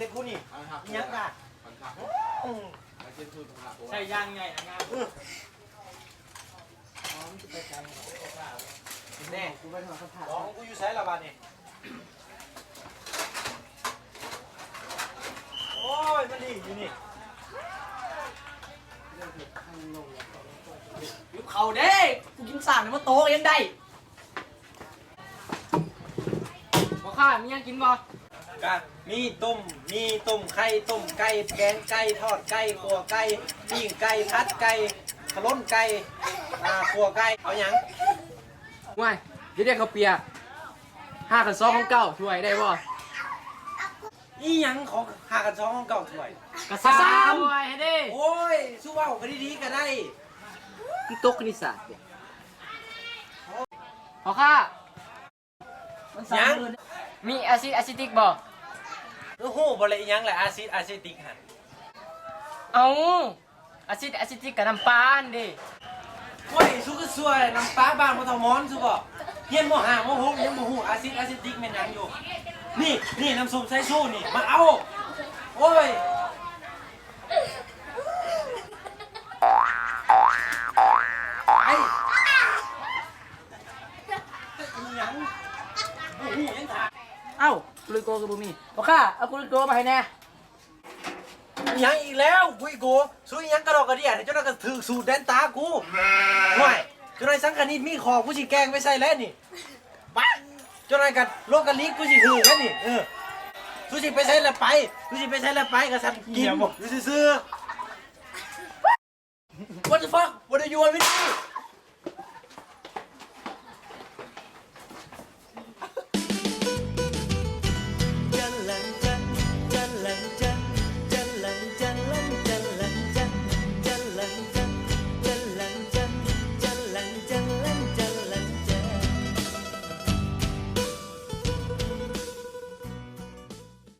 ในกูนี่ยังกะใช่ย่างไงงามแน่กูไปทำข้าวผัดของกูอยู่ใช้ละบาทนี่โอ้ยมันดีอยู่นี่ยุบเข่าเด้กูกินสั่งเนี่ยมันโตยังได้พอข้ามียังกินบ่กะมีต้มไข่ต้มไก่แกงไก่ทอดไก่ขัวไก่ปิ้งไก่พัดไก่ขล้นไก่ขัวไก่เอาหยังว่ายเดี๋ยวเขาเปีย5 กับ 2ของเก่าช่วยได้บ่อีหยังของหากัน2ของเก่าถ้วยกระ3ช่วยให้ได้โอ้ยสู้เว้ากันดีๆก็ได้พี่ตกคณิตศาสตร์พอข้ายังมีอาซิติกบ่โหบ่เลยอีหยังแหละอาซิติกหั่นเอาอาซิติกกับน้ำปลาอันดิ โอ้ยสู้ก็สวยน้ำปลาบ้านบ่เท่ามอนสู้บ่เฮียนบ่5บ่6ยังบ่ฮู้อาซิติกแม่นหยังอยู่นี่น้ำส้มสายชูนี่มาเอาโอ้ยไอ้ยังโอ้โหยังถาม เอ้ากุลิโกกับบุมีพอข้าเอากุลิโกมาให้แน่ยังอีกแล้วกุยโกสู้ยังกระดอกกระเดี่ยเจ้าหน้าก็ถือสูตรแดนตากูห่วยเจ้านายสังกัดนี่มีของกูสิแกงไม่ใส่แล้วนี่ไปเจ้านายกัดโลกกันลีกูสิถือแล้วนี่สู้สิไปใส่แล้วไปสู้สิไปใส่แล้วไปกับสัตว์กินอยู่ซื่อๆ What the fuck What do you want with me